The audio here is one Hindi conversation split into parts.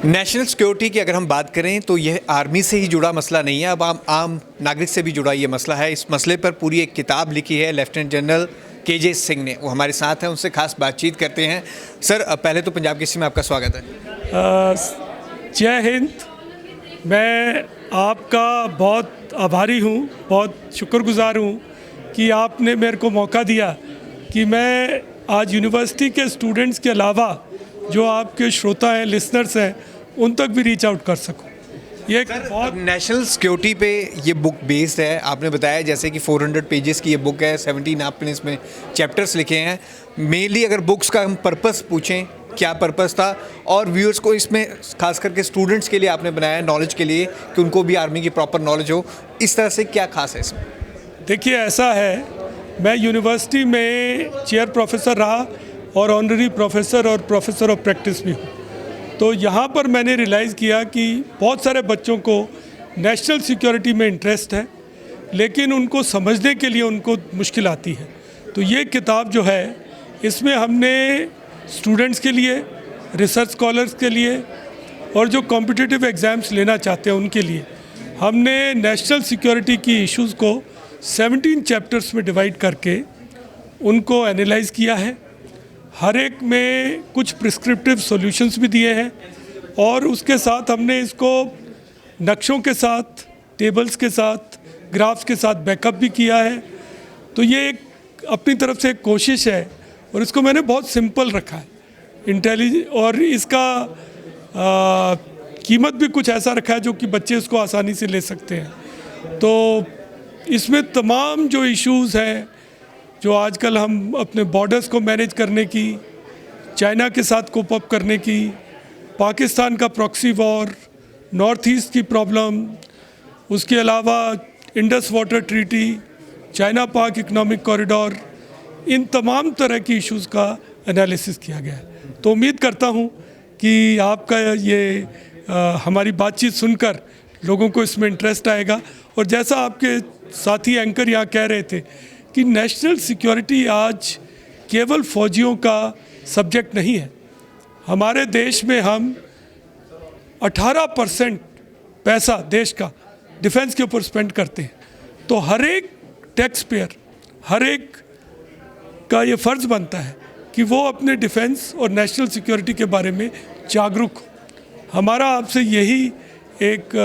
नेशनल सिक्योरिटी की अगर हम बात करें तो यह आर्मी से ही जुड़ा मसला नहीं है, अब आम नागरिक से भी जुड़ा ये मसला है। इस मसले पर पूरी एक किताब लिखी है लेफ्टिनेंट जनरल KJ सिंह ने, वो हमारे साथ हैं, उनसे खास बातचीत करते हैं। सर, पहले तो पंजाब केसरी में आपका स्वागत है। जय हिंद। मैं आपका बहुत आभारी हूँ, बहुत शुक्रगुजार हूँ कि आपने मेरे को मौका दिया कि मैं आज यूनिवर्सिटी के स्टूडेंट्स के अलावा जो आपके श्रोता हैं, लिसनर्स हैं, उन तक भी रीच आउट कर सकूं। ये बहुत नेशनल सिक्योरिटी पे ये बुक बेस्ड है। आपने बताया जैसे कि 400 पेजेस की ये बुक है, 17 आपने इसमें चैप्टर्स लिखे हैं। मेनली अगर बुक्स का हम पर्पस पूछें, क्या पर्पस था, और व्यूअर्स को इसमें खास करके स्टूडेंट्स के लिए आपने बनाया नॉलेज के लिए कि उनको भी आर्मी की प्रॉपर नॉलेज हो, इस तरह से क्या खास है इसमें? देखिए, ऐसा है, मैं यूनिवर्सिटी में चेयर प्रोफेसर रहा और ऑनररी प्रोफेसर और प्रोफेसर ऑफ प्रैक्टिस भी हूँ। तो यहाँ पर मैंने रियलाइज़ किया कि बहुत सारे बच्चों को नेशनल सिक्योरिटी में इंटरेस्ट है, लेकिन उनको समझने के लिए उनको मुश्किल आती है। तो ये किताब जो है, इसमें हमने स्टूडेंट्स के लिए, रिसर्च स्कॉलर्स के लिए और जो कॉम्पिटिटिव एग्ज़ाम्स लेना चाहते हैं उनके लिए, हमने नेशनल सिक्योरिटी की इश्यूज़ को 17 चैप्टर्स में डिवाइड करके उनको एनालाइज़ किया है। हर एक में कुछ प्रिस्क्रिप्टिव सॉल्यूशंस भी दिए हैं और उसके साथ हमने इसको नक्शों के साथ, टेबल्स के साथ, ग्राफ्स के साथ बैकअप भी किया है। तो ये एक अपनी तरफ से एक कोशिश है और इसको मैंने बहुत सिंपल रखा है, और इसका कीमत भी कुछ ऐसा रखा है जो कि बच्चे इसको आसानी से ले सकते हैं। तो इसमें तमाम जो इश्यूज़ हैं, जो आजकल हम अपने बॉर्डर्स को मैनेज करने की, चाइना के साथ कोप अप करने की, पाकिस्तान का प्रॉक्सी वॉर, नॉर्थ ईस्ट की प्रॉब्लम, उसके अलावा इंडस वाटर ट्रीटी, चाइना पाक इकोनॉमिक कॉरिडोर, इन तमाम तरह की इश्यूज़ का एनालिसिस किया गया है। तो उम्मीद करता हूँ कि आपका ये हमारी बातचीत सुनकर लोगों को इसमें इंटरेस्ट आएगा। और जैसा आपके साथी एंकर यहाँ कह रहे थे कि नेशनल सिक्योरिटी आज केवल फौजियों का सब्जेक्ट नहीं है। हमारे देश में हम 18% पैसा देश का डिफेंस के ऊपर स्पेंड करते हैं। तो हर एक टैक्स पेयर, हर एक का ये फ़र्ज़ बनता है कि वो अपने डिफेंस और नेशनल सिक्योरिटी के बारे में जागरूक हो। हमारा आपसे यही एक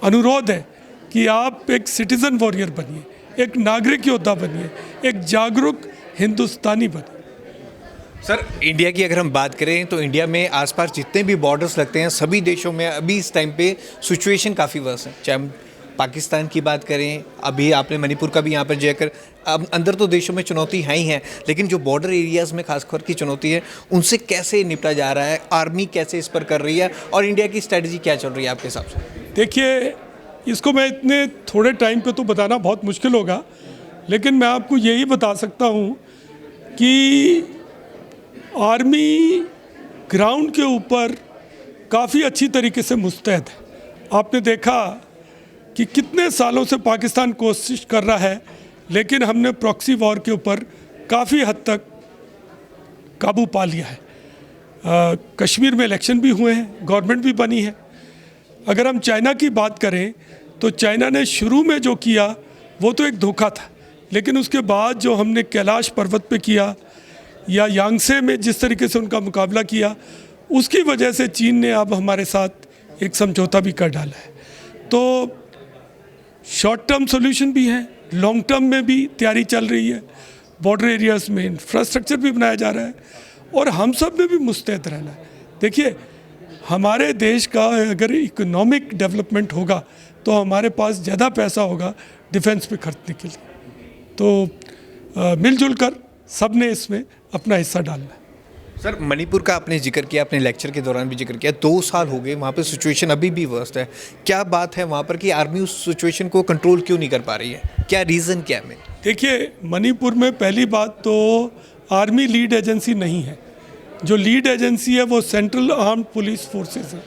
अनुरोध है कि आप एक सिटीज़न वॉरियर बनिए, एक नागरिक योद्धा बनिए, एक जागरूक हिंदुस्तानी बनिए। सर, इंडिया की अगर हम बात करें तो इंडिया में आसपास जितने भी बॉर्डर्स लगते हैं, सभी देशों में अभी इस टाइम पे सिचुएशन काफ़ी वर्स है। चाहे हम पाकिस्तान की बात करें, अभी आपने मणिपुर का भी यहाँ पर जाकर, अब अंदर तो देशों में चुनौती है ही है, लेकिन जो बॉर्डर एरियाज़ में खासकर की चुनौती है, उनसे कैसे निपटा जा रहा है, आर्मी कैसे इस पर कर रही है, और इंडिया की स्ट्रैटेजी क्या चल रही है आपके हिसाब से? देखिए, इसको मैं इतने थोड़े टाइम पे तो बताना बहुत मुश्किल होगा, लेकिन मैं आपको यही बता सकता हूँ कि आर्मी ग्राउंड के ऊपर काफ़ी अच्छी तरीके से मुस्तैद है। आपने देखा कि कितने सालों से पाकिस्तान कोशिश कर रहा है, लेकिन हमने प्रॉक्सी वॉर के ऊपर काफ़ी हद तक काबू पा लिया है। कश्मीर में इलेक्शन भी हुए हैं, गवर्नमेंट भी बनी है। अगर हम चाइना की बात करें तो चाइना ने शुरू में जो किया वो तो एक धोखा था, लेकिन उसके बाद जो हमने कैलाश पर्वत पे किया या यांगसे में जिस तरीके से उनका मुकाबला किया, उसकी वजह से चीन ने अब हमारे साथ एक समझौता भी कर डाला है। तो शॉर्ट टर्म सॉल्यूशन भी है, लॉन्ग टर्म में भी तैयारी चल रही है। बॉर्डर एरियाज़ में इंफ्रास्ट्रक्चर भी बनाया जा रहा है और हम सब ने भी मुस्तैद रहना है। देखिए, हमारे देश का अगर इकोनॉमिक डेवलपमेंट होगा तो हमारे पास ज़्यादा पैसा होगा डिफेंस पे खर्चने के लिए। तो मिलजुल कर सब ने इसमें अपना हिस्सा डालना है। सर, मणिपुर का आपने जिक्र किया, अपने लेक्चर के दौरान भी जिक्र किया, 2 साल हो गए, वहाँ पे सिचुएशन अभी भी वर्स्ट है। क्या बात है वहाँ पर कि आर्मी उस सिचुएशन को कंट्रोल क्यों नहीं कर पा रही है? क्या रीज़न क्या है? देखिए, मणिपुर में पहली बात तो आर्मी लीड एजेंसी नहीं है। जो लीड एजेंसी है वो सेंट्रल आर्म्ड पुलिस फोर्सेस है।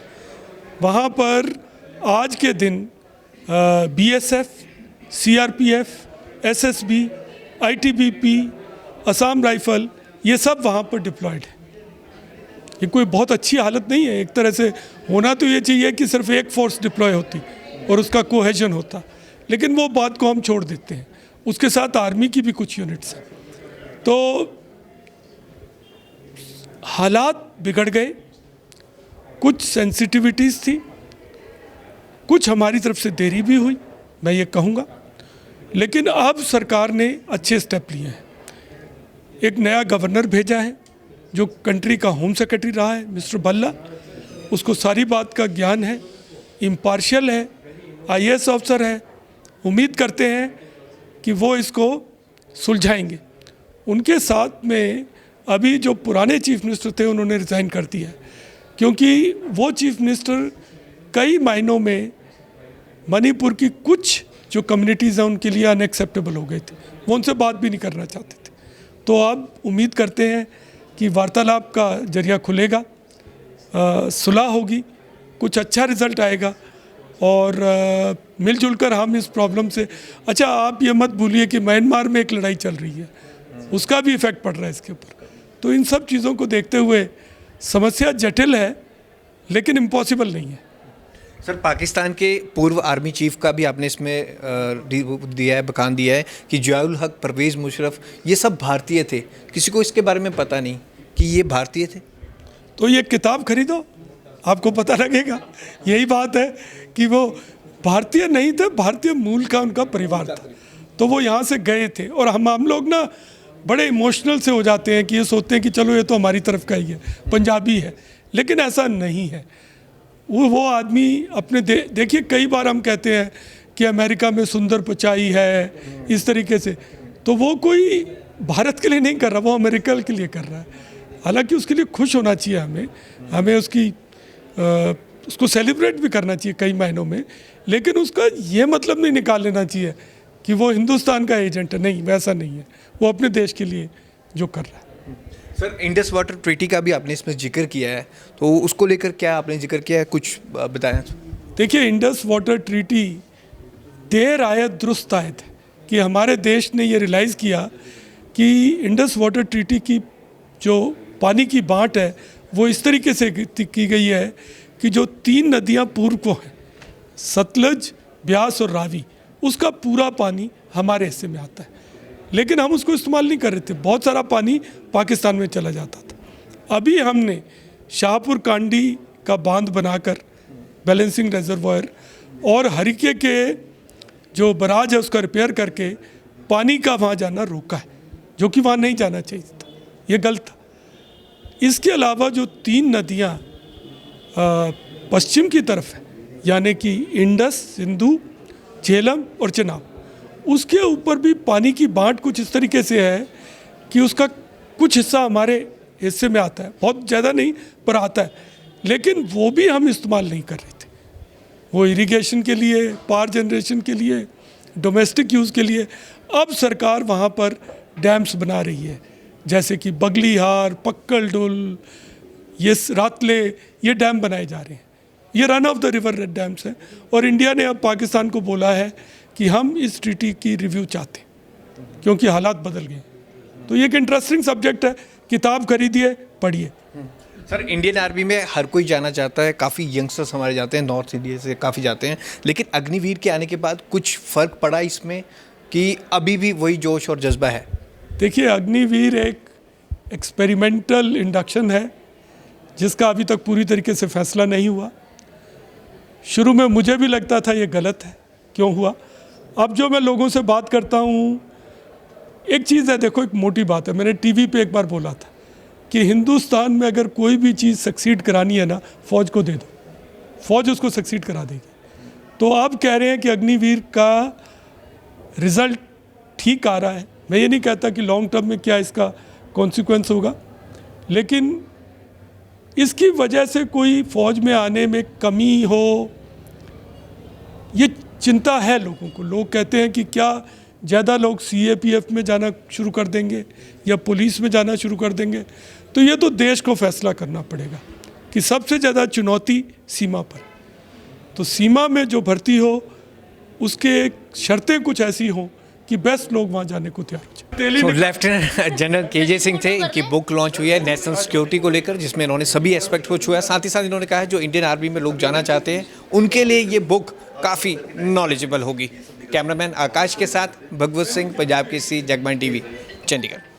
वहाँ पर आज के दिन BSF, CRPF, SSB, ITBP, Assam rifle, ये सब वहाँ पर डिप्लॉयड है। ये कोई बहुत अच्छी हालत नहीं है। एक तरह से होना तो ये चाहिए कि सिर्फ एक फोर्स डिप्लॉय होती और उसका कोहेजन होता, लेकिन वो बात को हम छोड़ देते हैं। उसके साथ आर्मी की भी कुछ यूनिट्स हैं। तो हालात बिगड़ गए, कुछ सेंसिटिविटीज़ थी, कुछ हमारी तरफ से देरी भी हुई, मैं ये कहूँगा। लेकिन अब सरकार ने अच्छे स्टेप लिए हैं। एक नया गवर्नर भेजा है जो कंट्री का होम सेक्रेटरी रहा है, मिस्टर भल्ला। उसको सारी बात का ज्ञान है, इम्पार्शियल है, आईएएस ऑफिसर है। उम्मीद करते हैं कि वो इसको सुलझाएंगे। उनके साथ में अभी जो पुराने चीफ मिनिस्टर थे उन्होंने रिज़ाइन कर दिया है, क्योंकि वो चीफ मिनिस्टर कई मायनों में मणिपुर की कुछ जो कम्युनिटीज़ हैं उनके लिए अनएक्सेप्टेबल हो गए थे। वो उनसे बात भी नहीं करना चाहते थे। तो अब उम्मीद करते हैं कि वार्तालाप का जरिया खुलेगा, सुलह होगी, कुछ अच्छा रिजल्ट आएगा और मिलजुल कर हम इस प्रॉब्लम से। अच्छा, आप ये मत भूलिए कि म्यांमार में एक लड़ाई चल रही है, उसका भी इफेक्ट पड़ रहा है इसके ऊपर। तो इन सब चीज़ों को देखते हुए समस्या जटिल है, लेकिन इम्पॉसिबल नहीं है। सर, पाकिस्तान के पूर्व आर्मी चीफ का भी आपने इसमें दिया है, बयान दिया है कि जियाउल हक, परवेज़ मुशर्रफ ये सब भारतीय थे। किसी को इसके बारे में पता नहीं कि ये भारतीय थे। तो ये किताब खरीदो, आपको पता लगेगा। यही बात है कि वो भारतीय नहीं थे, भारतीय मूल का उनका परिवार था। तो वो यहाँ से गए थे। और हम लोग ना बड़े इमोशनल से हो जाते हैं कि ये सोचते हैं कि चलो ये तो हमारी तरफ का ही है, पंजाबी है, लेकिन ऐसा नहीं है। वो आदमी अपने देखिए, कई बार हम कहते हैं कि अमेरिका में सुंदर पिचाई है इस तरीके से, तो वो कोई भारत के लिए नहीं कर रहा, वो अमेरिका के लिए कर रहा है। हालांकि उसके लिए खुश होना चाहिए, हमें उसको सेलिब्रेट भी करना चाहिए कई मायनों में, लेकिन उसका ये मतलब नहीं निकाल लेना चाहिए कि वो हिंदुस्तान का एजेंट है। नहीं, वैसा नहीं है। वो अपने देश के लिए जो कर रहा है। सर, इंडस वाटर ट्रीटी का भी आपने इसमें जिक्र किया है, तो उसको लेकर क्या आपने जिक्र किया है, कुछ बताएं। देखिए, इंडस वाटर ट्रीटी देर आयत दुरुस्त आयत है कि हमारे देश ने ये रियलाइज़ किया कि इंडस वाटर ट्रीटी की जो पानी की बाँट है वो इस तरीके से की गई है कि जो 3 नदियाँ पूर्व को हैं, सतलज, ब्यास और रावी, उसका पूरा पानी हमारे हिस्से में आता है। लेकिन हम उसको इस्तेमाल नहीं कर रहे थे, बहुत सारा पानी पाकिस्तान में चला जाता था। अभी हमने शाहपुर कांडी का बांध बनाकर बैलेंसिंग रिजर्वायर और हरिके के जो बराज है उसका रिपेयर करके पानी का वहाँ जाना रोका है, जो कि वहाँ नहीं जाना चाहिए था, ये गलत था। इसके अलावा जो 3 नदियाँ पश्चिम की तरफ है, यानी कि इंडस, सिंधु, झेलम और चेनाब, उसके ऊपर भी पानी की बाँट कुछ इस तरीके से है कि उसका कुछ हिस्सा हमारे हिस्से में आता है, बहुत ज़्यादा नहीं पर आता है, लेकिन वो भी हम इस्तेमाल नहीं कर रहे थे। वो इरिगेशन के लिए, पावर जनरेशन के लिए, डोमेस्टिक यूज़ के लिए। अब सरकार वहाँ पर डैम्स बना रही है, जैसे कि बगलीहार, पक्कल डुल, ये रातले, ये डैम बनाए जा रहे हैं। ये run of the river dams हैं। और इंडिया ने अब पाकिस्तान को बोला है कि हम इस ट्रीटी की रिव्यू चाहते हैं, क्योंकि हालात बदल गए। तो ये एक इंटरेस्टिंग सब्जेक्ट है, किताब खरीदिए, पढ़िए। सर, इंडियन आर्मी में हर कोई जाना चाहता है, काफ़ी यंगस्टर्स हमारे जाते हैं, नॉर्थ इंडिया से काफ़ी जाते हैं, लेकिन अग्निवीर के आने के बाद कुछ फ़र्क पड़ा इसमें कि अभी भी वही जोश और जज्बा है? देखिए, अग्निवीर एक एक्सपेरिमेंटल इंडक्शन है जिसका अभी तक पूरी तरीके से फैसला नहीं हुआ। शुरू में मुझे भी लगता था ये गलत है, क्यों हुआ। अब जो मैं लोगों से बात करता हूँ, एक चीज़ है, देखो, एक मोटी बात है, मैंने टीवी पे एक बार बोला था कि हिंदुस्तान में अगर कोई भी चीज़ सक्सीड करानी है ना, फ़ौज को दे दो, फ़ौज उसको सक्सीड करा देगी। तो अब कह रहे हैं कि अग्निवीर का रिज़ल्ट ठीक आ रहा है। मैं ये नहीं कहता कि लॉन्ग टर्म में क्या इसका कॉन्सिक्वेंस होगा, लेकिन इसकी वजह से कोई फ़ौज में आने में कमी हो, ये चिंता है लोगों को। लोग कहते हैं कि क्या ज़्यादा लोग CAPF में जाना शुरू कर देंगे या पुलिस में जाना शुरू कर देंगे। तो ये तो देश को फैसला करना पड़ेगा कि सबसे ज़्यादा चुनौती सीमा पर। तो सीमा में जो भर्ती हो उसके शर्तें कुछ ऐसी हों कि बेस्ट लोग वहाँ जाने को तैयार हो जाए। दिल्ली तो में लेफ्टिनेंट जनरल केजे सिंह थे, इनकी बुक लॉन्च हुई है नेशनल सिक्योरिटी को लेकर, जिसमें इन्होंने सभी एस्पेक्ट को छुआ है। साथ ही साथ इन्होंने कहा है जो इंडियन आर्मी में लोग जाना चाहते हैं उनके लिए ये बुक काफ़ी नॉलेजेबल होगी। कैमरामैन आकाश के साथ भगवत सिंह, पंजाब केसरी, जगबानी टीवी, चंडीगढ़।